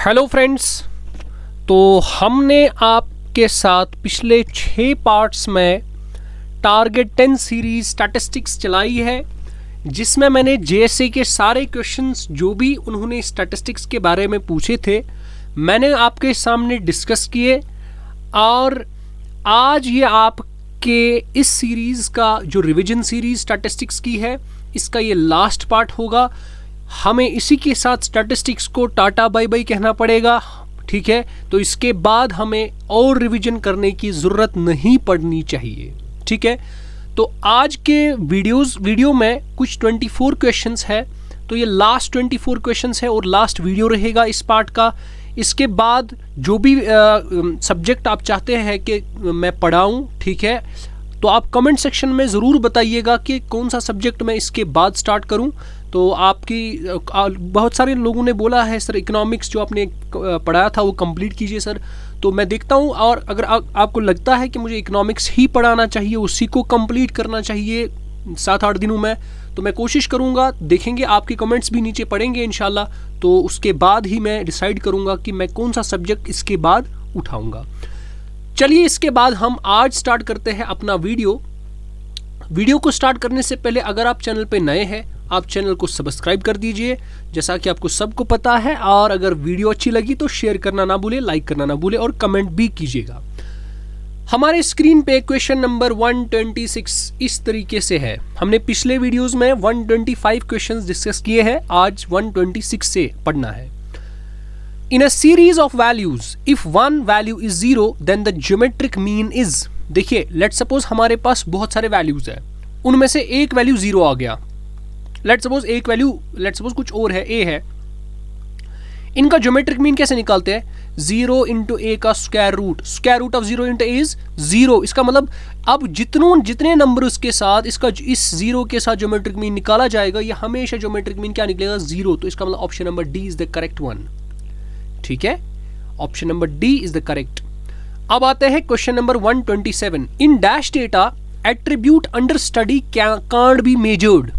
Hello friends, तो हमने आपके साथ पिछले 6 पार्ट्स में टारगेट 10 सीरीज स्टैटिस्टिक्स चलाई है, जिसमें मैंने जेएसए के सारे क्वेश्चंस जो भी उन्होंने स्टैटिस्टिक्स के बारे में पूछे थे मैंने आपके सामने डिस्कस किए। और आज ये आपके इस सीरीज़ का जो रिवीजन सीरीज स्टैटिस्टिक्स की है, इसका ये लास्ट पार्ट होगा। हमें इसी के साथ स्टैटिस्टिक्स को टाटा बाय बाय कहना पड़ेगा, ठीक है। तो इसके बाद हमें और रिवीजन करने की ज़रूरत नहीं पड़नी चाहिए, ठीक है। तो आज के वीडियो में कुछ 24 क्वेश्चंस है, तो ये लास्ट 24 क्वेश्चंस है और लास्ट वीडियो रहेगा इस पार्ट का। इसके बाद जो भी सब्जेक्ट आप चाहते हैं कि मैं पढ़ाऊँ, ठीक है, तो आप कमेंट सेक्शन में ज़रूर बताइएगा कि कौन सा सब्जेक्ट मैं इसके बाद स्टार्ट करूं। तो आपकी बहुत सारे लोगों ने बोला है सर इकोनॉमिक्स जो आपने पढ़ाया था वो कंप्लीट कीजिए सर, तो मैं देखता हूं। और अगर आपको लगता है कि मुझे इकोनॉमिक्स ही पढ़ाना चाहिए, उसी को कंप्लीट करना चाहिए 7-8 दिनों में, तो मैं कोशिश करूंगा। देखेंगे, आपके कमेंट्स भी नीचे पढ़ेंगे इंशाल्लाह, तो उसके बाद ही मैं डिसाइड करूंगा कि मैं कौन सा सब्जेक्ट इसके बाद उठाऊंगा। चलिए, इसके बाद हम आज स्टार्ट करते हैं अपना वीडियो को स्टार्ट करने से पहले अगर आप चैनल पे नए हैं, आप चैनल को सब्सक्राइब कर दीजिए, जैसा कि आपको सबको पता है। और अगर वीडियो अच्छी लगी तो शेयर करना ना भूले, लाइक करना ना भूले और कमेंट भी कीजिएगा। हमारे स्क्रीन पे क्वेश्चन नंबर 126 इस तरीके से है। हमने पिछले वीडियोस में 125 क्वेश्चंस डिस्कस किए हैं, आज 126 से पढ़ना है। In a series of values, if one value is 0, then the geometric mean is। देखिए, लेट्स सपोज हमारे पास बहुत सारे वैल्यूज है, उनमें से एक वैल्यू 0 आ गया। लेट्स सपोज कुछ और है, a है। इनका ज्योमेट्रिक मीन कैसे निकालते हैं? 0 इंटू ए का square root of 0 into A is 0। इसका मतलब अब जितने नंबर उसके साथ इस 0 के साथ ज्योमेट्रिक मीन निकाला जाएगा, ये हमेशा ज्योमेट्रिक मीन क्या निकलेगा? 0। तो इसका मतलब option number D is the correct one, ठीक है। Option number D is the correct. अब आते हैं question number 127। In dash data attribute under study can't be measured.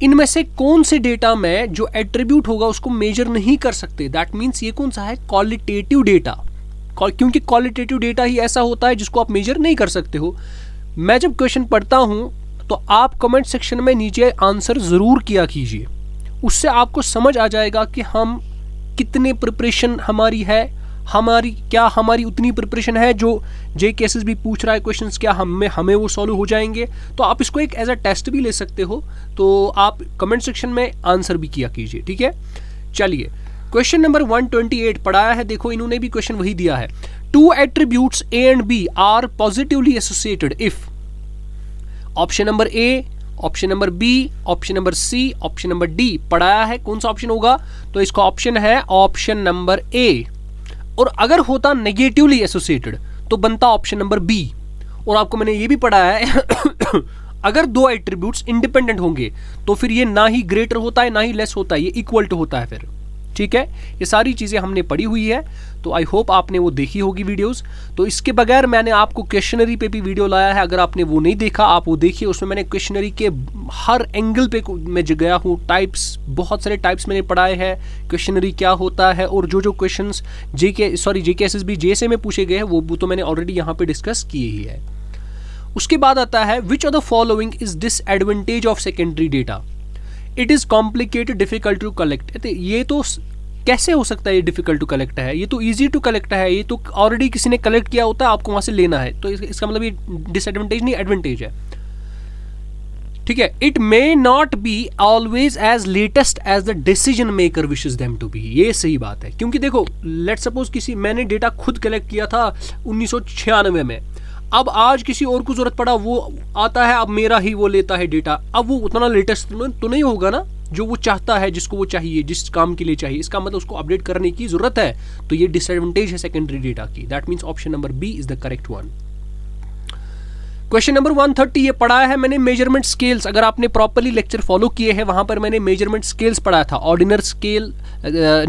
इनमें से कौन से डेटा में जो एट्रीब्यूट होगा उसको मेजर नहीं कर सकते? दैट मीन्स ये कौन सा है? क्वालिटेटिव डेटा, क्योंकि क्वालिटेटिव डेटा ही ऐसा होता है जिसको आप मेजर नहीं कर सकते हो। मैं जब क्वेश्चन पढ़ता हूं तो आप कमेंट सेक्शन में नीचे आंसर जरूर किया कीजिए, उससे आपको समझ आ जाएगा कि हम कितने प्रिपरेशन हमारी है, हमारी उतनी प्रिपरेशन है जो जे केसेस भी पूछ रहा है क्वेश्चंस, क्या हमें वो सॉल्व हो जाएंगे। तो आप इसको एक एज अ टेस्ट भी ले सकते हो, तो आप कमेंट सेक्शन में आंसर भी किया कीजिए, ठीक है। चलिए, क्वेश्चन नंबर 128 पढ़ाया है। देखो, इन्होंने भी क्वेश्चन वही दिया है। 2 attributes A and B are positively associated if. Option number A, option number B, option number C, option number D पढ़ाया है। कौन सा ऑप्शन होगा? तो इसका ऑप्शन है ऑप्शन नंबर ए। और अगर होता नेगेटिवली एसोसिएटेड तो बनता ऑप्शन नंबर बी। और आपको मैंने ये भी पढ़ाया है अगर 2 एट्रीब्यूट्स इंडिपेंडेंट होंगे तो फिर ये ना ही ग्रेटर होता है ना ही लेस होता है, ये इक्वल टू होता है फिर, ठीक है। ये सारी चीज़ें हमने पढ़ी हुई है, तो आई होप आपने वो देखी होगी वीडियोस। तो इसके बगैर मैंने आपको क्वेश्चनरी पे भी वीडियो लाया है, अगर आपने वो नहीं देखा आप वो देखिए। उसमें मैंने क्वेश्चनरी के हर एंगल पे मैं गया हूँ, टाइप्स, बहुत सारे टाइप्स मैंने पढ़ाए हैं, क्वेश्चनरी क्या होता है, और जो क्वेश्चंस जेकेएसएस भी जेएसए में पूछे गए हैं वो तो मैंने ऑलरेडी यहाँ पे डिस्कस किए ही है। उसके बाद आता है which of the following is disadvantage of secondary data? It is complicated, difficult to collect. ये तो कैसे हो सकता है ये डिफिकल्ट टू कलेक्ट है? ये तो इजी टू कलेक्ट है, ये तो ऑलरेडी किसी ने कलेक्ट किया होता है, आपको वहां से लेना है। तो इसका मतलब ये डिसएडवांटेज नहीं, एडवांटेज है, ठीक है। It may not be always as latest as the decision maker wishes them to be. ये सही बात है, क्योंकि देखो, लेट्स सपोज मैंने डेटा खुद कलेक्ट किया था 1996 में, अब आज किसी और को जरूरत पड़ा, वो आता है, अब मेरा ही वो लेता है डेटा, अब वो उतना लेटेस्ट तो नहीं होगा ना जो वो चाहता है, जिसको वो चाहिए, जिस काम के लिए चाहिए। इसका मतलब उसको अपडेट करने की जरूरत है, तो ये डिसएडवांटेज है सेकेंडरी डेटा की। That means option number B is the correct one. Question number 130 ये पढ़ाया है मैंने मेजरमेंट स्केल्स। अगर आपने प्रॉपर्ली लेक्चर फॉलो किए हैं, वहां पर मैंने मेजरमेंट स्केल्स पढ़ाया था। Ordinal scale,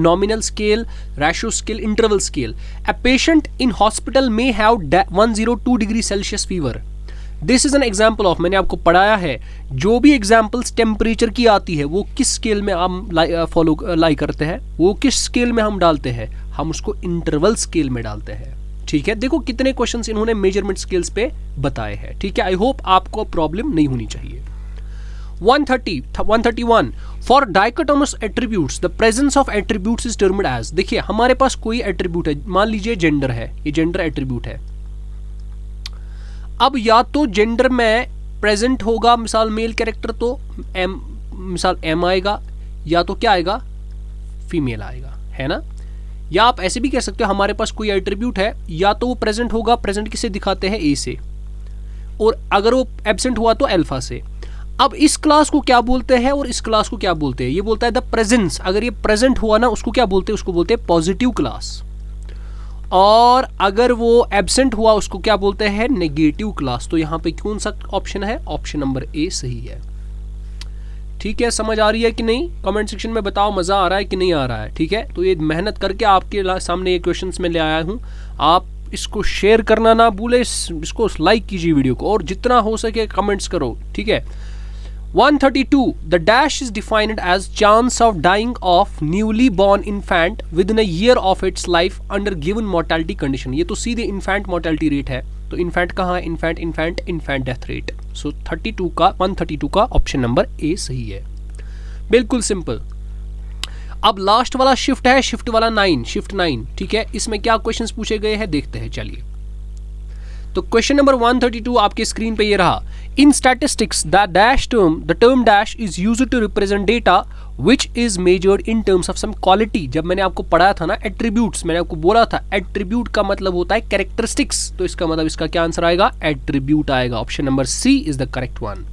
nominal scale, ratio scale, interval scale. A patient in hospital may have 102 degree Celsius fever. This is an example of, मैंने आपको पढ़ाया है जो भी एग्जाम्पल्स टेम्परेचर की आती है वो किस स्केल में हम फॉलो करते हैं, वो किस स्केल में हम डालते हैं, हम उसको इंटरवल स्केल में डालते हैं। ठीक है, देखो कितने क्वेश्चंस इन्होंने मेजरमेंट स्केल्स पे बताए हैं। ठीक है, आई होप आपको प्रॉब्लम नहीं होनी चाहिए। 131 for dichotomous attributes the presence of attributes is termed as. देखिए हमारे पास कोई एट्रीब्यूट है, मान लीजिए जेंडर है, ये जेंडर एट्रीब्यूट है। अब या तो जेंडर में प्रेजेंट होगा मिसाल मेल कैरेक्टर तो मिसाल एम आएगा, या तो क्या आएगा फीमेल आएगा, है ना। या आप ऐसे भी कह सकते हो हमारे पास कोई एट्रीब्यूट है, या तो वो प्रेजेंट होगा, प्रेजेंट किसे दिखाते हैं ए से, और अगर वो एब्सेंट हुआ तो अल्फा से। अब इस क्लास को क्या बोलते हैं और इस क्लास को क्या बोलते हैं, ये बोलता है द प्रेजेंस। अगर ये प्रेजेंट हुआ ना उसको क्या बोलते हैं, उसको बोलते हैं पॉजिटिव क्लास, और अगर वो एब्सेंट हुआ उसको क्या बोलते हैं नेगेटिव क्लास। तो यहां पे कौन सा ऑप्शन है, ऑप्शन नंबर ए सही है। ठीक है, समझ आ रही है कि नहीं, कमेंट सेक्शन में बताओ मजा आ रहा है कि नहीं आ रहा है। ठीक है, तो ये मेहनत करके आपके सामने ये क्वेश्चंस में ले आया हूं। आप इसको शेयर करना ना भूले, इसको लाइक कीजिए वीडियो को, और जितना हो सके कमेंट्स करो। ठीक है, 132 the dash is defined as chance of dying of newly born infant within a year of its life under given mortality condition। ये तो सीधे infant mortality rate है, तो infant कहाँ है, infant death rate। सो 132 का ऑप्शन नंबर ए सही है, बिल्कुल सिंपल। अब लास्ट वाला शिफ्ट है, शिफ्ट वाला 9, शिफ्ट 9। ठीक है, इसमें क्या क्वेश्चंस पूछे गए हैं देखते हैं, चलिए। तो क्वेश्चन नंबर 132 आपके स्क्रीन पे ये रहा। In statistics the term dash is used to represent data which is measured in terms of some quality. जब मैंने आपको पढ़ाया था ना एट्रीब्यूट्स, मैंने आपको बोला था एट्रीब्यूट का मतलब होता है कैरेक्टरिस्टिक्स, तो इसका मतलब इसका क्या आंसर आएगा, एट्रीब्यूट आएगा। Option number C is the correct one.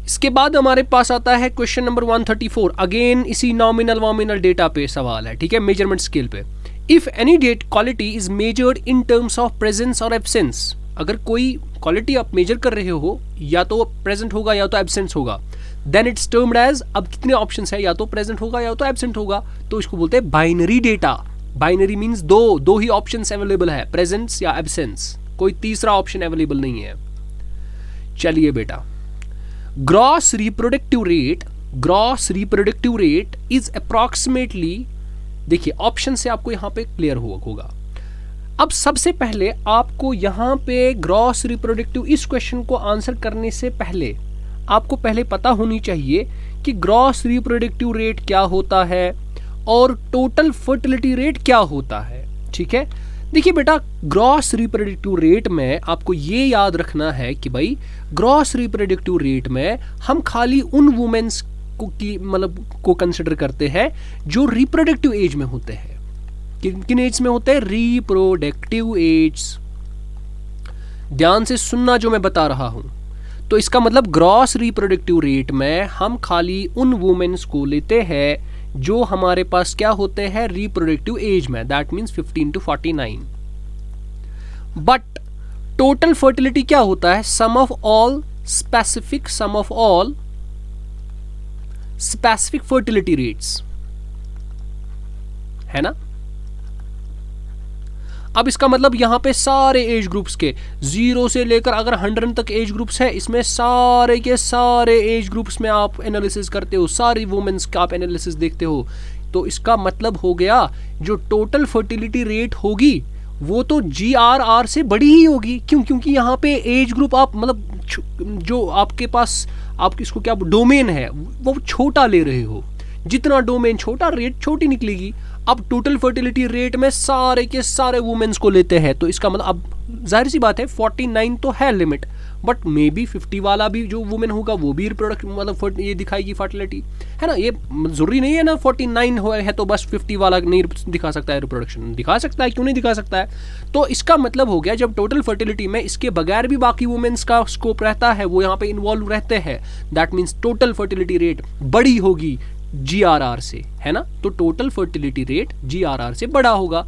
इसके बाद हमारे पास आता है क्वेश्चन नंबर 134, अगेन इसी नॉमिनल डेटा पे सवाल है। ठीक है, मेजरमेंट स्केल पे। If any data quality is measured in terms of presence और एब्सेंस, अगर कोई क्वालिटी आप मेजर कर रहे हो या तो प्रेजेंट होगा या तो एब्सेंस होगा, देन इट्स टर्म्ड एज। अब कितने ऑप्शंस है, या तो प्रेजेंट होगा या तो एब्सेंट होगा, तो इसको बोलते हैं बाइनरी डेटा। बाइनरी मींस दो ही ऑप्शंस अवेलेबल है, प्रेजेंस या एब्सेंस, कोई तीसरा ऑप्शन अवेलेबल नहीं है। चलिए बेटा, gross reproductive rate is approximately, देखिए ऑप्शन से आपको यहां पे क्लियर होगा। अब सबसे पहले आपको यहां पे ग्रॉस रिप्रोडक्टिव, इस क्वेश्चन को आंसर करने से पहले आपको पहले पता होनी चाहिए कि ग्रॉस रिप्रोडक्टिव रेट क्या होता है और टोटल फर्टिलिटी रेट क्या होता है। ठीक है, देखिए बेटा, ग्रॉस रिप्रोडक्टिव रेट में आपको ये याद रखना है कि भाई ग्रॉस रिप्रोडक्टिव रेट में हम खाली उन वुमेन्स को कंसिडर करते हैं जो रिप्रोडक्टिव एज में होते हैं। किन एज में होते हैं, रिप्रोडक्टिव एज। ध्यान से सुनना जो मैं बता रहा हूं। तो इसका मतलब ग्रॉस रिप्रोडक्टिव रेट में हम खाली उन वुमेन्स को लेते हैं जो हमारे पास क्या होते हैं रिप्रोडक्टिव एज में, that means 15 to 49। But total fertility क्या होता है, sum of all specific fertility rates, है ना। अब इसका मतलब यहां पे सारे एज ग्रुप्स के 0 से लेकर अगर 100 तक एज ग्रुप्स है, इसमें सारे के सारे एज ग्रुप्स में आप एनालिसिस करते हो, सारी वुमेन्स का आप एनालिसिस देखते हो, तो इसका मतलब हो गया जो टोटल फर्टिलिटी रेट होगी वो तो GRR से बड़ी ही होगी। क्यों, क्योंकि यहाँ पे एज ग्रुप आप मतलब जो आपके पास आप इसको क्या डोमेन है वो छोटा ले रहे हो, जितना डोमेन छोटा रेट छोटी निकलेगी। अब टोटल फर्टिलिटी रेट में सारे के सारे वुमेन्स को लेते हैं, तो इसका मतलब अब जाहिर सी बात है 49 तो है लिमिट, बट मे बी 50 वाला भी जो वुमेन होगा वो भी रिप्रोडक्ट मतलब ये दिखाएगी फर्टिलिटी, है ना। ये जरूरी नहीं है ना 49 है तो बस 50 वाला नहीं दिखा सकता है, रिप्रोडक्शन दिखा सकता है, क्यों नहीं दिखा सकता है। तो इसका मतलब हो गया जब टोटल फर्टिलिटी में इसके बगैर भी बाकी वुमेन्स का स्कोप रहता है, वो यहाँ पे इन्वॉल्व रहते हैं, that means total fertility rate बड़ी होगी GRR से, है ना। तो टोटल फर्टिलिटी रेट GRR से बड़ा होगा।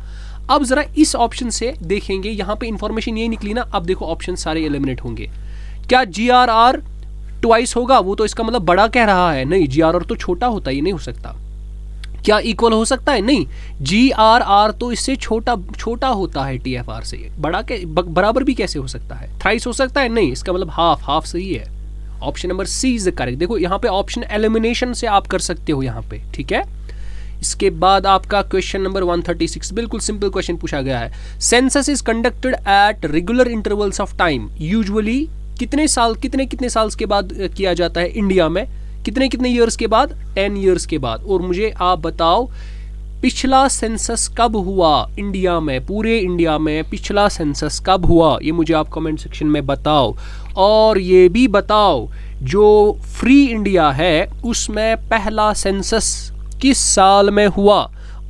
अब जरा इस ऑप्शन से देखेंगे, यहां पे इंफॉर्मेशन ये निकली ना। अब देखो ऑप्शन सारे एलिमिनेट होंगे। क्या GRR ट्वाइस होगा, वो तो इसका मतलब बड़ा कह रहा है, नहीं GRR तो छोटा होता है, ये नहीं हो सकता। क्या इक्वल हो सकता है? नहीं, GRR तो इससे छोटा छोटा होता है TFR से, बड़ा के बराबर भी कैसे हो सकता है? थ्राइस हो सकता है? नहीं, इसका मतलब हाफ सही है। Option number C is the correct. देखो यहाँ पे ऑप्शन एलिमिनेशन से आप कर सकते हो यहाँ पे, ठीक है। इसके बाद आपका क्वेश्चन नंबर 136, बिल्कुल सिंपल क्वेश्चन पूछा गया है। Census is conducted at regular intervals of time, usually कितने साल के बाद किया जाता है इंडिया में? कितने ईयर्स के बाद? 10 ईयर्स के बाद। और मुझे आप बताओ पिछला सेंसस कब हुआ इंडिया में, पूरे इंडिया में पिछला सेंसस कब हुआ? ये मुझे आप कमेंट सेक्शन में बताओ। और ये भी बताओ जो फ्री इंडिया है उसमें पहला सेंसस किस साल में हुआ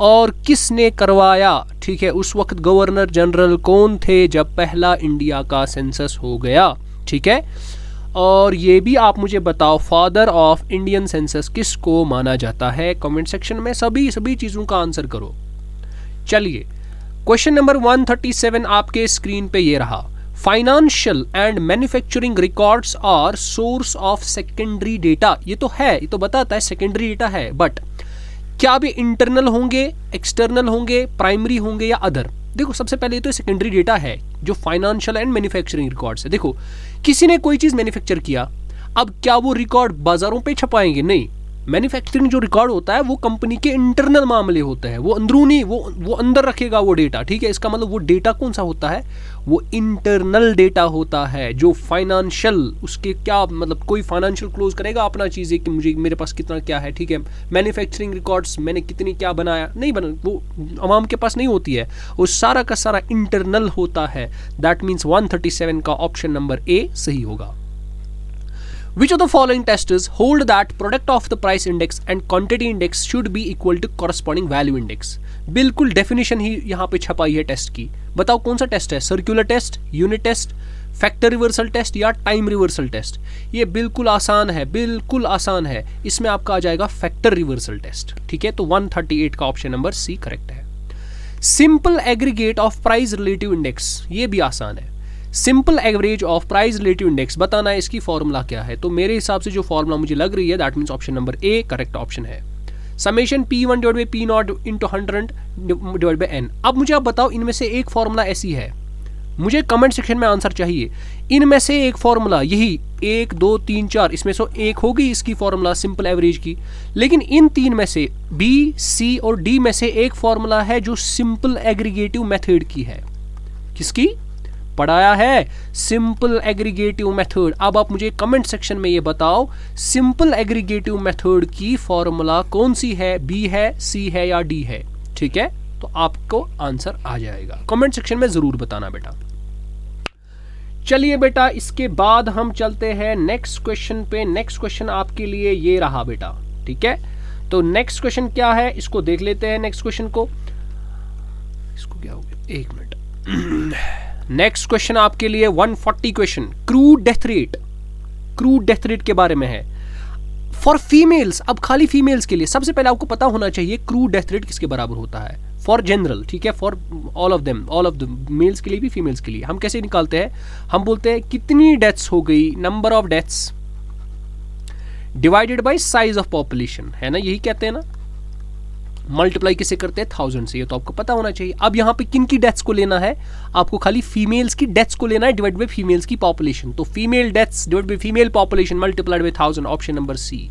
और किसने करवाया? ठीक है, उस वक्त गवर्नर जनरल कौन थे जब पहला इंडिया का सेंसस हो गया? ठीक है, और ये भी आप मुझे बताओ फादर ऑफ इंडियन सेंसस किसको माना जाता है? कमेंट सेक्शन में सभी चीज़ों का आंसर करो। चलिए, क्वेश्चन नंबर 137 आपके स्क्रीन पे ये रहा। Financial and manufacturing records are source of secondary data. ये तो है, ये तो बताता है सेकेंडरी डेटा है, बट क्या भी इंटरनल होंगे, एक्सटर्नल होंगे, प्राइमरी होंगे या अदर? देखो सबसे पहले तो सेकेंडरी डेटा है जो फाइनेंशियल एंड मैन्युफैक्चरिंग रिकॉर्ड्स है। देखो किसी ने कोई चीज़ मैन्युफैक्चर किया, अब क्या वो रिकॉर्ड बाजारों पे छपाएंगे? नहीं, मैन्युफैक्चरिंग जो रिकॉर्ड होता है वो कंपनी के इंटरनल मामले होते हैं, वो अंदरूनी, वो अंदर रखेगा वो डेटा, ठीक है। इसका मतलब वो डेटा कौन सा होता है? वो इंटरनल डेटा होता है। जो फाइनेंशियल, उसके क्या मतलब, कोई फाइनेंशियल क्लोज करेगा अपना चीज़ें कि मुझे मेरे पास कितना क्या है, ठीक है। मैन्युफैक्चरिंग रिकॉर्ड्स मैंने कितनी क्या बनाया, नहीं बना, वो आवाम के पास नहीं होती है, वो सारा का सारा इंटरनल होता है। दैट मीन्स 137 का ऑप्शन नंबर ए सही होगा। Which of the following testers hold that product of the price index and quantity index should be equal to corresponding value index? बिल्कुल डेफिनेशन ही यहाँ पे छपाई है टेस्ट की। बताओ कौन सा टेस्ट है? Circular test, unit test, factor reversal test या टाइम रिवर्सल टेस्ट? ये बिल्कुल आसान है, बिल्कुल आसान है। इसमें आपका आ जाएगा फैक्टर रिवर्सल टेस्ट, ठीक है। तो 138 का ऑप्शन नंबर सी करेक्ट है। Simple aggregate of price relative index, ये भी आसान है। Simple average of price relative index बताना है, इसकी फॉर्मूला क्या है? तो मेरे हिसाब से जो फॉर्मूला मुझे लग रही है that means option number A correct option है। Summation P1 divide by P0 into 100 divide by n। अब मुझे आप बताओ इनमें से एक फॉर्मूला ऐसी है, मुझे कमेंट सेक्शन में आंसर चाहिए। इनमें से एक फॉर्मूला, यही 1 2 3 4, इसमें से एक होगी इसकी फॉर्मूला सिंपल एवरेज की। लेकिन इन तीन में से B, C और D में से एक फॉर्मूला है जो सिंपल एग्रीगेटिव मेथड की है। किसकी? पढ़ाया है, सिंपल एग्रीगेटिव मेथड। अब आप मुझे कमेंट सेक्शन में ये बताओ सिंपल एग्रीगेटिव मेथड की फॉर्मूला कौन सी है? बी है, सी है या डी है? ठीक है, तो आपको आंसर आ जाएगा। कमेंट सेक्शन में जरूर बताना बेटा। चलिए बेटा, इसके बाद हम चलते हैं नेक्स्ट क्वेश्चन पे। नेक्स्ट क्वेश्चन आपके लिए ये रहा बेटा, ठीक है। तो नेक्स्ट क्वेश्चन क्या है इसको देख लेते हैं। नेक्स्ट क्वेश्चन को, इसको क्या हो गया, एक मिनट। नेक्स्ट क्वेश्चन आपके लिए 140 question, crude death rate. Crude death rate के बारे में है फॉर फीमेल्स। अब खाली फीमेल्स के लिए सबसे पहले आपको पता होना चाहिए क्रूड डेथ रेट किसके बराबर होता है। फॉर जनरल, ठीक है, for all of them, all of the mails के लिए भी फीमेल्स के लिए। हम कैसे निकालते हैं? हम बोलते हैं कितनी डेथ्स हो गई, number of deaths divided by size of population, है ना, यही कहते हैं ना। मल्टीप्लाई किसे करते हैं? 1000 से। ये तो आपको पता होना चाहिए। अब यहाँ पे किन की डेथ्स को लेना है? आपको खाली फीमेल्स की डेथ्स को लेना है डिवाइड बाय फीमेल्स की पॉपुलेशन। तो female deaths divide by female population multiplied by 1000, option number C.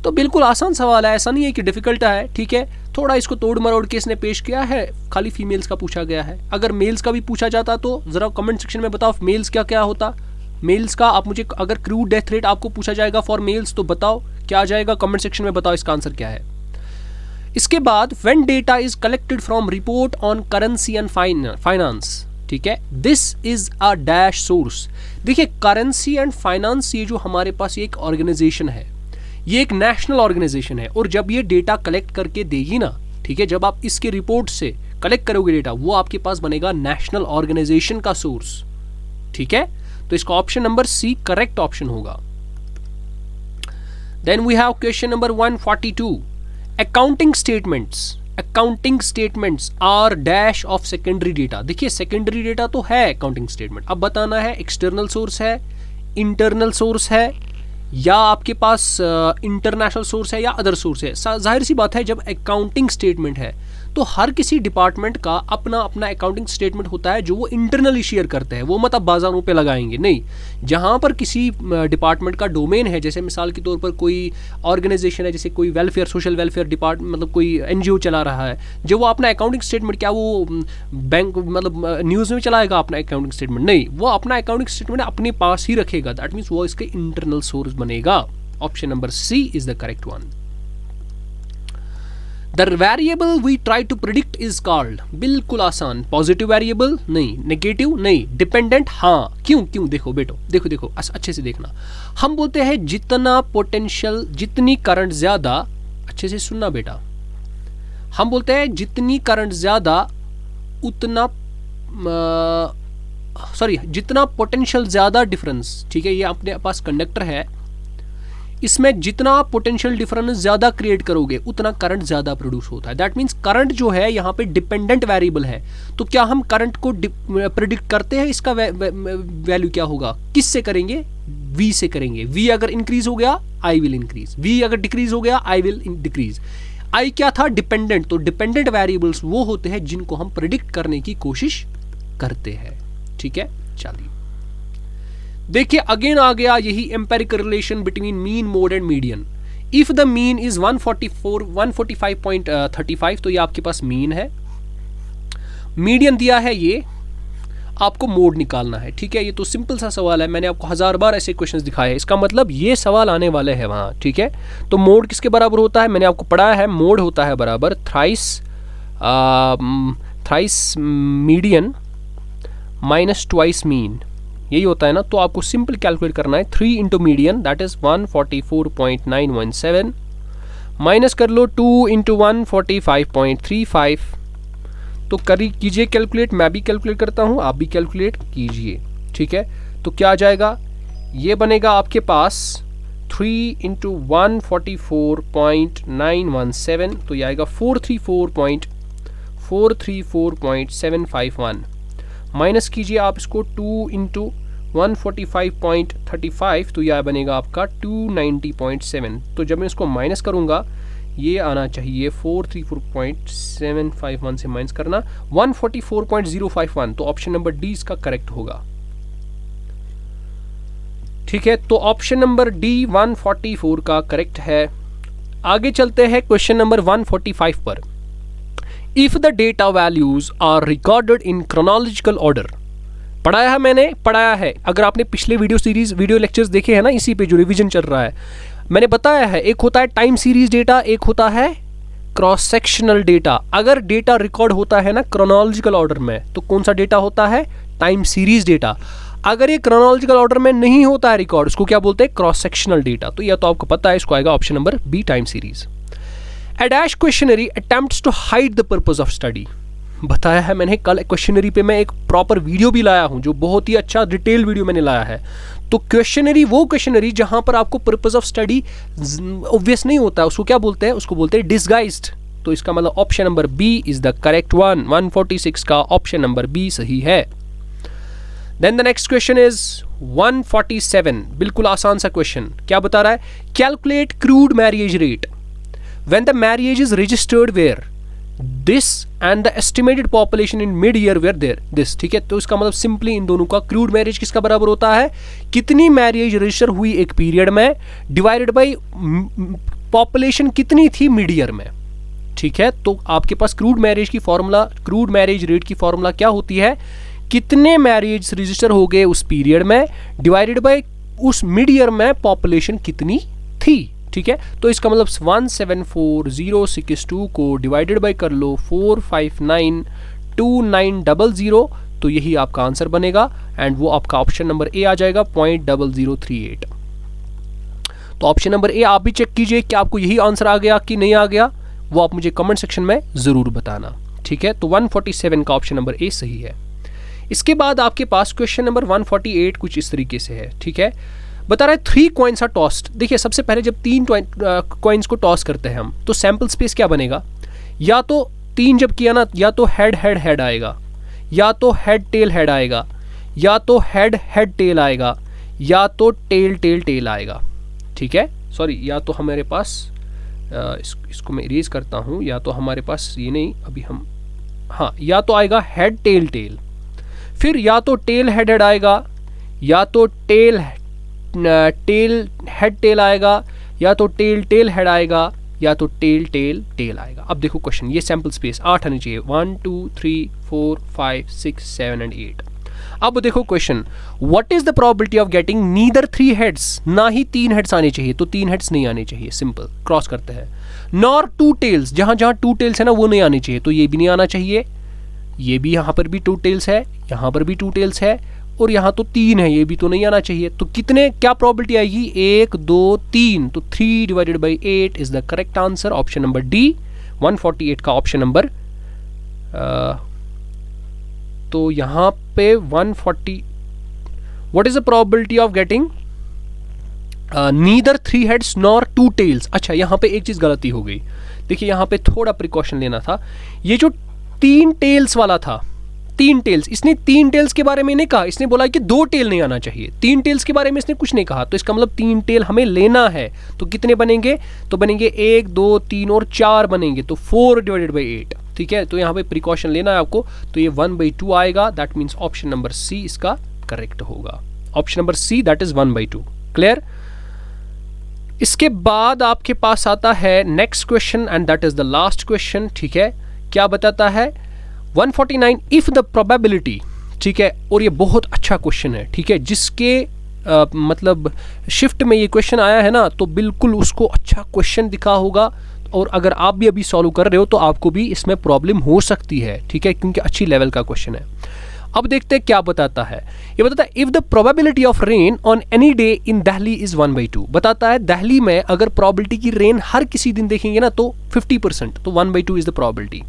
तो बिल्कुल आसान सवाल है, ऐसा नहीं है कि डिफिकल्ट है, ठीक है। थोड़ा इसको तोड़ मरोड़ के इसने पेश किया है, खाली फीमेल्स का पूछा गया है। अगर मेल्स का भी पूछा जाता तो जरा कमेंट सेक्शन में बताओ मेल्स क्या क्या होता। मेल्स का आप मुझे, अगर क्रूड डेथ रेट आपको पूछा जाएगा फॉर मेल्स तो बताओ क्या आ जाएगा, कमेंट सेक्शन में बताओ इसका आंसर क्या है। इसके बाद when data is collected from report on currency and finance, ठीक है, this is a dash source. देखिए करेंसी एंड फाइनेंस, ये जो हमारे पास एक ऑर्गेनाइजेशन है, ये एक नेशनल ऑर्गेनाइजेशन है। और जब ये डेटा कलेक्ट करके देगी ना, ठीक है, जब आप इसके रिपोर्ट से कलेक्ट करोगे डेटा, वो आपके पास बनेगा नेशनल ऑर्गेनाइजेशन का सोर्स, ठीक है। तो इसका option number C correct option होगा। Then we have question number 142, accounting statements are dash of secondary data. देखिए सेकेंडरी डेटा तो है अकाउंटिंग स्टेटमेंट। अब बताना है एक्सटर्नल सोर्स है, इंटरनल सोर्स है या आपके पास इंटरनेशनल सोर्स है या अदर सोर्स है। जाहिर सी बात है, जब अकाउंटिंग स्टेटमेंट है तो हर किसी डिपार्टमेंट का अपना अपना अकाउंटिंग स्टेटमेंट होता है जो वो इंटरनली शेयर करते हैं, वो मत आप बाजारों पे लगाएंगे नहीं। जहाँ पर किसी डिपार्टमेंट का डोमेन है, जैसे मिसाल के तौर पर कोई ऑर्गेनाइजेशन है, जैसे कोई वेलफेयर सोशल वेलफेयर डिपार्टमेंट, मतलब कोई एनजीओ चला रहा है, जो वो अपना अकाउंटिंग स्टेटमेंट क्या वो बैंक मतलब न्यूज़ में चलाएगा अपना अकाउंटिंग स्टेटमेंट? नहीं, वो अपना अकाउंटिंग स्टेटमेंट अपने पास ही रखेगा। दैट मीन्स वो इसके इंटरनल सोर्स बनेगा। Option number C is the correct one. The variable we try to predict is called, बिल्कुल आसान। पॉजिटिव वेरिएबल नहीं, नेगेटिव नहीं, डिपेंडेंट हाँ। क्यों देखो बेटो, देखो अच्छे से देखना। हम बोलते हैं जितना पोटेंशियल, जितनी करंट ज्यादा, अच्छे से सुनना बेटा, हम बोलते हैं जितनी करंट ज्यादा उतना जितना पोटेंशियल ज्यादा डिफरेंस, ठीक है, ये अपने पास कंडक्टर है, इसमें जितना आप पोटेंशियल डिफरेंस ज़्यादा क्रिएट करोगे उतना करंट ज़्यादा प्रोड्यूस होता है। दैट मीन्स करंट जो है यहाँ पे डिपेंडेंट वेरिएबल है। तो क्या हम करंट को प्रिडिक्ट करते हैं इसका वैल्यू क्या होगा? किससे करेंगे? V से करेंगे। V अगर इंक्रीज हो गया I विल इंक्रीज, V अगर डिक्रीज हो गया I विल डिक्रीज। I क्या था? डिपेंडेंट। तो डिपेंडेंट वेरिएबल्स वो होते हैं जिनको हम प्रिडिक्ट करने की कोशिश करते हैं। ठीक है, चलिए देखिए, अगेन आ गया यही empirical relation between mean, mode and median. If the mean is 145.35, तो ये आपके पास मीन है, मीडियन दिया है, ये आपको मोड निकालना है। ठीक है, ये तो सिंपल सा सवाल है, मैंने आपको 1000 बार ऐसे क्वेश्चंस दिखाए हैं, इसका मतलब ये सवाल आने वाले हैं वहाँ। ठीक है, तो मोड किसके बराबर होता है? मैंने आपको पढ़ाया है, मोड होता है बराबर thrice median minus twice mean, यही होता है ना। तो आपको सिंपल कैलकुलेट करना है, 3 into median that is 144.917 minus कर लो 2 इंटू 145.35। तो कीजिए कैलकुलेट, मैं भी कैलकुलेट करता हूँ, आप भी कैलकुलेट कीजिए। ठीक है, तो क्या आ जाएगा? ये बनेगा आपके पास 3 इंटू 144.917, तो ये आएगा 434.751। माइनस कीजिए आप इसको 2 इंटू 145.35, तो यह बनेगा आपका 290.7। तो जब मैं इसको माइनस करूंगा ये आना चाहिए 434.751 से माइनस करना 144.051, तो ऑप्शन नंबर डी इसका करेक्ट होगा। ठीक है, तो ऑप्शन नंबर डी 144 का करेक्ट है। आगे चलते हैं क्वेश्चन नंबर 145 पर। If the data values are recorded in chronological order, पढ़ाया है मैंने, पढ़ाया है। अगर आपने पिछले वीडियो लेक्चर्स देखे हैं ना, इसी पे जो रिवीजन चल रहा है, मैंने बताया है, एक होता है टाइम सीरीज डेटा, एक होता है क्रॉस सेक्शनल डेटा। अगर डेटा रिकॉर्ड होता है ना क्रोनोलॉजिकल ऑर्डर में, तो कौन सा डेटा होता है? Time series data. अगर ये क्रोनोलॉजिकल ऑर्डर में नहीं होता है रिकॉर्ड, उसको क्या बोलते हैं? Cross sectional data. तो यह तो आपको पता है, इसको आएगा option number B, time series. A dash questionnaire attempts to hide the purpose of study, बताया है मैंने, कल क्वेश्चनरी पे मैं एक प्रॉपर वीडियो भी लाया हूं, जो बहुत ही अच्छा डिटेल वीडियो मैंने लाया है। तो क्वेश्चनरी वो क्वेश्चनरी जहां पर आपको पर्पस ऑफ स्टडी ऑब्वियस नहीं होता, उसको क्या बोलते हैं? उसको बोलते हैं डिसगाइज्ड। तो इसका मतलब option number B is the correct one. 146 का ऑप्शन नंबर बी सही है। Then the next question is 147, बिल्कुल आसान सा क्वेश्चन। क्या बता रहा है? Calculate crude marriage rate when the marriage is registered where this and the estimated population in mid year where there this। ठीक है, तो इसका मतलब सिंपली इन दोनों का क्रूड मैरिज किसका बराबर होता है? कितनी मैरिज रजिस्टर हुई एक पीरियड में डिवाइडेड बाय पॉपुलेशन कितनी थी मिड ईयर में। ठीक है, तो आपके पास क्रूड मैरिज रेट की फॉर्मूला क्या होती है? कितने मैरिज रजिस्टर हो गए उस पीरियड में डिवाइडेड बाय उस मिड ईयर में पॉपुलेशन कितनी थी। ठीक है, तो इसका मतलब 174,062 को डिवाइडेड बाय कर लो 4592900, तो यही आपका आंसर बनेगा एंड वो आपका ऑप्शन नंबर ए आ जाएगा 0.0038। तो ऑप्शन नंबर ए आप भी चेक कीजिए कि आपको यही आंसर आ गया कि नहीं आ गया, वो आप मुझे कमेंट सेक्शन में जरूर बताना। ठीक है, तो 147 का ऑप्शन नंबर ए सही है। इसके बाद आपके पास क्वेश्चन नंबर 148 कुछ इस तरीके से है। ठीक है, बता रहा है 3 कॉइन्स आर टॉस्ड। देखिए, सबसे पहले जब 3 कॉइन्स को टॉस करते हैं हम, तो सैंपल स्पेस क्या बनेगा? या तो 3 जब किया ना, या तो हेड हेड हेड आएगा, या तो हेड टेल हेड आएगा, या तो हेड हेड टेल आएगा, या तो टेल टेल टेल आएगा। ठीक है, सॉरी, या तो हमारे पास इसको मैं इरेज करता हूँ, या तो हमारे पास ये नहीं, अभी हम, हाँ, या तो आएगा हेड टेल टेल, फिर या तो टेल हेड हेड आएगा, या तो टेल हेड टेल आएगा, या तो टेल टेल हेड आएगा, या तो टेल टेल टेल आएगा। अब देखो क्वेश्चन, ये सैम्पल स्पेस 8 आनी चाहिए, 1 2 3 4 5 6 7 एंड 8। अब देखो question, what is the probability of getting neither 3 heads, ना ही 3 हेड्स आने चाहिए, तो 3 हेड्स नहीं आने चाहिए, सिंपल, क्रॉस करते हैं। नॉर 2 टेल्स, जहां जहां 2 टेल्स है ना वो नहीं आने चाहिए, तो ये भी नहीं आना चाहिए, ये भी, यहाँ पर भी 2 टेल्स है, यहाँ पर भी 2 टेल्स है, और यहाँ तो 3 है, ये भी तो नहीं आना चाहिए। तो कितने, क्या प्रोबेबिलिटी आएगी, 1 2 3, तो 3 divided by 8 is the correct answer, option number D, 148 का ऑप्शन नंबर। तो यहाँ पे 140, what is the probability of getting neither 3 heads nor 2 tails. अच्छा, यहाँ पे एक चीज गलती हो गई, देखिए यहाँ पे थोड़ा प्रिकॉशन लेना था। ये जो 3 टेल्स वाला था, 3 टेल्स, इसने 3 टेल्स के बारे में नहीं कहा, इसने बोला कि 2 टेल नहीं आना चाहिए, 3 टेल्स के बारे में इसने कुछ नहीं कहा, तो इसका मतलब 3 टेल हमें लेना है। तो कितने बनेंगे, तो बनेंगे 1 2 3 और 4 बनेंगे, तो 4 डिवाइडेड बाई 8, ठीक है। तो यहाँ पे प्रिकॉशन लेना है आपको, तो ये 1/2 आएगा, that means option number C इसका करेक्ट होगा, option number C, that is 1/2। Clear. इसके बाद आपके पास आता है next question, and that is the last question, ठीक है। क्या बताता है, 149 इफ द प्रोबेबिलिटी, ठीक है, और ये बहुत अच्छा क्वेश्चन है, ठीक है, जिसके मतलब शिफ्ट में ये क्वेश्चन आया है ना, तो बिल्कुल उसको अच्छा क्वेश्चन दिखा होगा, और अगर आप भी अभी सॉल्व कर रहे हो तो आपको भी इसमें प्रॉब्लम हो सकती है, ठीक है, क्योंकि अच्छी लेवल का क्वेश्चन है। अब देखते हैं क्या बताता है। ये बताता है if the probability of rain on any day in Delhi is 1/2। बताता है दिल्ली में अगर प्रोबेबिलिटी की रेन हर किसी दिन देखेंगे ना तो 50%, तो 1/2 इज द प्रोबेबिलिटी,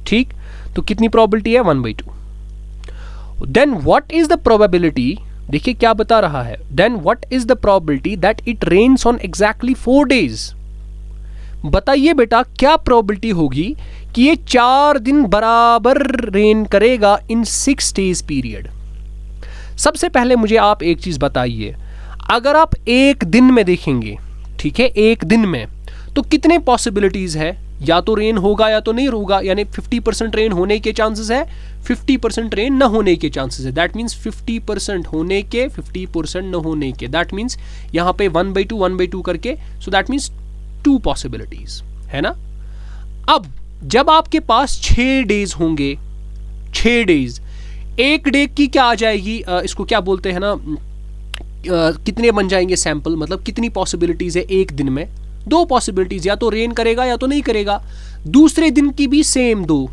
ठीक। तो कितनी प्रोबेबिलिटी है, 1/2। Then what is the probability, देखिए क्या बता रहा है, then what is the probability that it rains on exactly 4 days. बताइए बेटा क्या प्रोबेबिलिटी होगी कि ये 4 दिन बराबर रेन करेगा इन 6 डेज पीरियड। सबसे पहले मुझे आप एक चीज बताइए, अगर आप एक दिन में देखेंगे, ठीक है, एक दिन में, तो कितने पॉसिबिलिटीज है, या तो रेन होगा या तो नहीं होगा, यानी 50% रेन होने के चांसेस है, 50% रेन न होने के चांसेस है, दैट मीन्स 50% होने के, 50% न होने के, दैट मीन्स यहां पे 1/2 करके, सो दैट मीन्स 2 पॉसिबिलिटीज है ना। अब जब आपके पास 6 डेज होंगे, 6 डेज, एक डे की क्या आ जाएगी, इसको क्या बोलते हैं ना, कितने बन जाएंगे सैंपल, मतलब कितनी पॉसिबिलिटीज है एक दिन में, 2 पॉसिबिलिटीज, या तो रेन करेगा या तो नहीं करेगा। दूसरे दिन की भी सेम 2,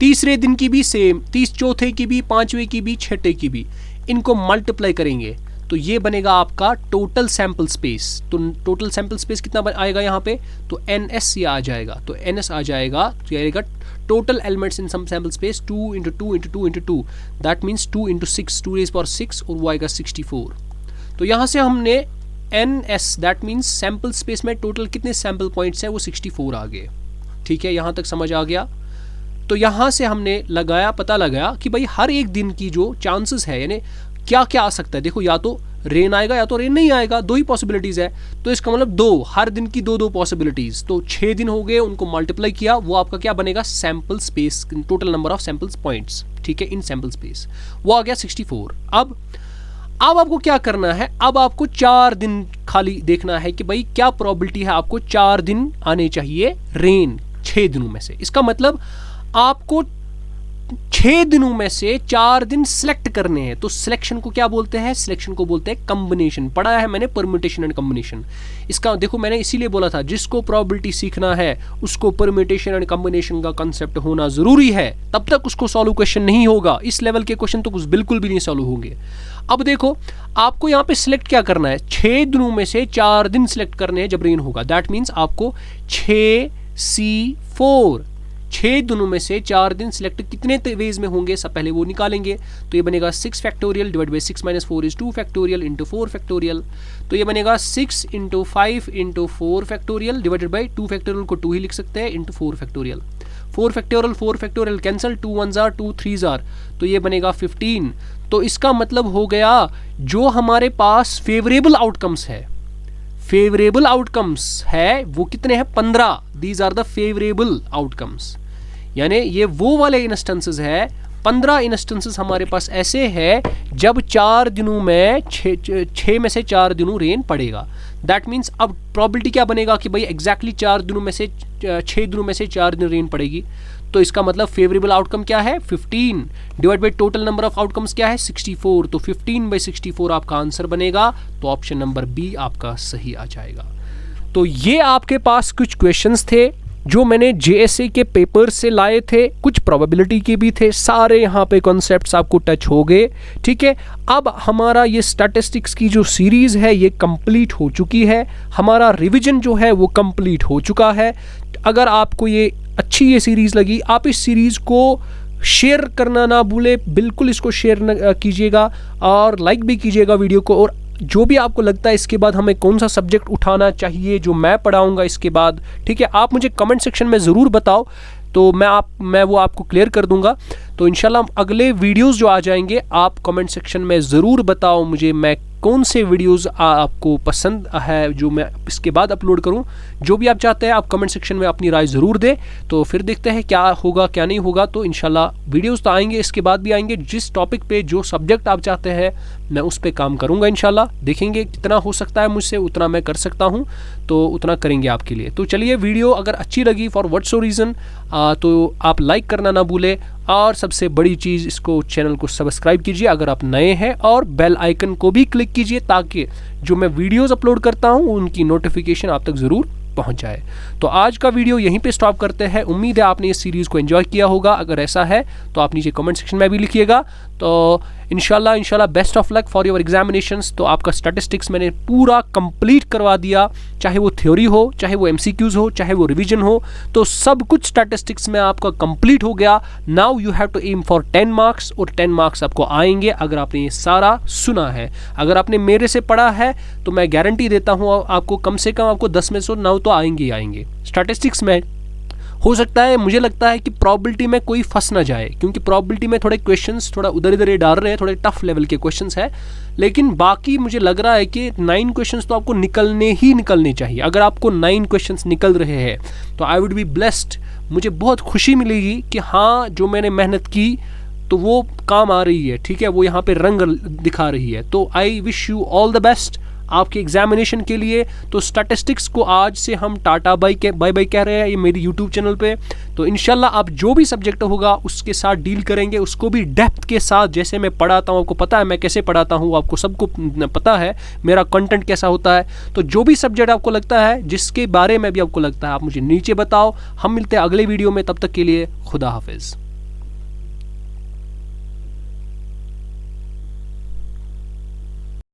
तीसरे दिन की भी सेम, चौथे की भी, 5वें की भी, 6ठे की भी, इनको मल्टीप्लाई करेंगे तो ये बनेगा आपका टोटल सैंपल स्पेस। तो टोटल सैंपल स्पेस कितना आएगा यहाँ पे, तो NS ये आ जाएगा, तो NS आ जाएगा, तो ये आएगा total elements in some sample space 2 × 2 × 2 × 2, that means 2 × 6, 2⁻⁶, और वो आएगा 64। तो यहाँ से हमने NS that means sample space में टोटल कितने सैंपल पॉइंट्स हैं, वो 64 आ गए, ठीक है, यहाँ तक समझ आ गया। तो यहाँ से हमने लगाया, पता लगाया कि भाई हर एक दिन की जो चांसेस है, यानी क्या क्या आ सकता है, देखो या तो रेन आएगा या तो रेन नहीं आएगा, 2 ही पॉसिबिलिटीज है, तो इसका मतलब 2, हर दिन की 2 पॉसिबिलिटीज, तो 6 दिन हो गए, उनको मल्टीप्लाई किया, वो आपका क्या बनेगा, sample space, total number of sample points, ठीक है, इन सैंपल स्पेस, वो आ गया 64। अब आपको क्या करना है, अब आपको 4 दिन खाली देखना है कि भाई क्या प्रोबेबिलिटी है, आपको 4 दिन आने चाहिए रेन 6 दिनों में से। इसका मतलब आपको 6 दिनों में से 4 दिन सिलेक्ट करने हैं। तो सिलेक्शन को क्या बोलते हैं, सिलेक्शन को बोलते हैं कॉम्बिनेशन। पढ़ाया है मैंने परम्यूटेशन एंड कॉम्बिनेशन। इसका देखो मैंने इसीलिए बोला था जिसको प्रोबेबिलिटी सीखना है उसको परम्यूटेशन एंड कॉम्बिनेशन का कांसेप्ट होना जरूरी है, तब तक उसको सॉल्व क्वेश्चन नहीं होगा। इस लेवल के क्वेश्चन तो कुछ बिल्कुल भी नहीं सॉल्व होंगे। अब देखो आपको यहाँ पे सिलेक्ट क्या करना है, 6 दिनों में से 4 दिन सिलेक्ट करने हैं जब रेन होगा। दैट मीन्स आपको 6C4 6 दिनों में से 4 दिन सिलेक्ट कितने वेज में होंगे, सब पहले वो निकालेंगे। तो ये बनेगा 6 factorial divide by 6 - 4 is 2 factorial into 4 factorial. तो ये बनेगा 6 × 5 × 4 फैक्टोरियल डिवाइडेड बाई 2 फैक्टोरियल को 2 ही लिख सकते हैं into 4 factorial. 4 factorial cancel, 2 1s are 2 3s are, तो ये बनेगा 15। तो इसका मतलब हो गया जो हमारे पास फेवरेबल आउटकम्स है, फेवरेबल आउटकम्स है वो कितने हैं? 15। These are the favourable outcomes, यानी ये वो वाले इंस्टेंसेस है, 15 इंस्टेंसेस हमारे पास ऐसे है जब 4 दिनों में 6 में से 4 दिनों रेन पड़ेगा। दैट मीन्स अब प्रोबेबिलिटी क्या बनेगा कि भाई एग्जैक्टली 4 दिनों में से 6 दिनों में से 4 दिन रेन पड़ेगी, तो इसका मतलब फेवरेबल आउटकम क्या है? 15 divide by total number of outcomes क्या है? 64। तो 15/64 आपका आंसर बनेगा, तो ऑप्शन नंबर बी आपका सही आ जाएगा। तो ये आपके पास कुछ क्वेश्चंस थे जो मैंने JSA के पेपर से लाए थे, कुछ प्रोबेबिलिटी के भी थे, सारे यहाँ पे कॉन्सेप्ट्स आपको टच हो गए। ठीक है, अब हमारा ये स्टैटिस्टिक्स की जो सीरीज़ है ये कंप्लीट हो चुकी है, हमारा रिवीजन जो है वो कंप्लीट हो चुका है। अगर आपको ये अच्छी ये सीरीज़ लगी, आप इस सीरीज़ को शेयर करना ना भूले, बिल्कुल इसको शेयर कीजिएगा और लाइक भी कीजिएगा वीडियो को। और जो भी आपको लगता है इसके बाद हमें कौन सा सब्जेक्ट उठाना चाहिए जो मैं पढ़ाऊंगा इसके बाद, ठीक है, आप मुझे कमेंट सेक्शन में ज़रूर बताओ, तो मैं वो आपको क्लियर कर दूंगा। तो इंशाल्लाह अगले वीडियोस जो आ जाएंगे आप कमेंट सेक्शन में ज़रूर बताओ मुझे मैं कौन से वीडियोस आपको पसंद है जो मैं इसके बाद अपलोड करूं। जो भी आप चाहते हैं आप कमेंट सेक्शन में अपनी राय ज़रूर दें, तो फिर देखते हैं क्या होगा क्या नहीं होगा। तो इंशाल्लाह वीडियोस तो आएंगे, इसके बाद भी आएंगे। जिस टॉपिक पे जो सब्जेक्ट आप चाहते हैं मैं उस पर काम करूँगा इंशाल्लाह। देखेंगे कितना हो सकता है मुझसे, उतना मैं कर सकता हूँ, तो उतना करेंगे आपके लिए। तो चलिए, वीडियो अगर अच्छी लगी फॉर व्हाट सो रीज़न तो आप लाइक करना ना भूलें, और सबसे बड़ी चीज़ इसको चैनल को सब्सक्राइब कीजिए अगर आप नए हैं, और बेल आइकन को भी क्लिक कीजिए ताकि जो मैं वीडियोस अपलोड करता हूं उनकी नोटिफिकेशन आप तक ज़रूर पहुंच जाए। तो आज का वीडियो यहीं पे स्टॉप करते हैं। उम्मीद है आपने इस सीरीज़ को एंजॉय किया होगा। अगर ऐसा है तो आप नीचे कमेंट सेक्शन में भी लिखिएगा। तो इंशाल्लाह best of luck for your examinations. तो आपका स्टैटिस्टिक्स मैंने पूरा कंप्लीट करवा दिया, चाहे वो थ्योरी हो, चाहे वो MCQs हो, चाहे वो रिवीजन हो, तो सब कुछ स्टैटिस्टिक्स में आपका कंप्लीट हो गया। Now you have to aim for 10 marks, और 10 मार्क्स आपको आएंगे अगर आपने ये सारा सुना है। अगर आपने मेरे से पढ़ा है तो मैं गारंटी देता हूँ आपको कम से कम आपको 10 में से 9 तो आएंगे ही आएंगे। स्टैटिस्टिक्स में हो सकता है, मुझे लगता है कि प्रोबेबिलिटी में कोई फंस ना जाए, क्योंकि प्रोबेबिलिटी में थोड़े क्वेश्चंस थोड़ा उधर इधर डाल रहे हैं, थोड़े टफ लेवल के क्वेश्चंस है, लेकिन बाकी मुझे लग रहा है कि 9 क्वेश्चंस तो आपको निकलने चाहिए। अगर आपको 9 क्वेश्चंस निकल रहे हैं तो आई वुड बी ब्लेस्ड, मुझे बहुत खुशी मिलेगी कि हाँ जो मैंने मेहनत की तो वो काम आ रही है, ठीक है, वो यहाँ पे रंग दिखा रही है। तो I wish you all the best आपके एग्जामिनेशन के लिए। तो स्टैटिस्टिक्स को आज से हम टाटा बाय बाय कह रहे हैं ये मेरी यूट्यूब चैनल पे। तो इंशाल्लाह आप जो भी सब्जेक्ट होगा उसके साथ डील करेंगे, उसको भी डेप्थ के साथ, जैसे मैं पढ़ाता हूँ, आपको पता है मैं कैसे पढ़ाता हूँ, आपको सबको पता है मेरा कंटेंट कैसा होता है। तो जो भी सब्जेक्ट आपको लगता है, जिसके बारे में भी आपको लगता है, आप मुझे नीचे बताओ। हम मिलते हैं अगले वीडियो में, तब तक के लिए खुदा हाफिज़।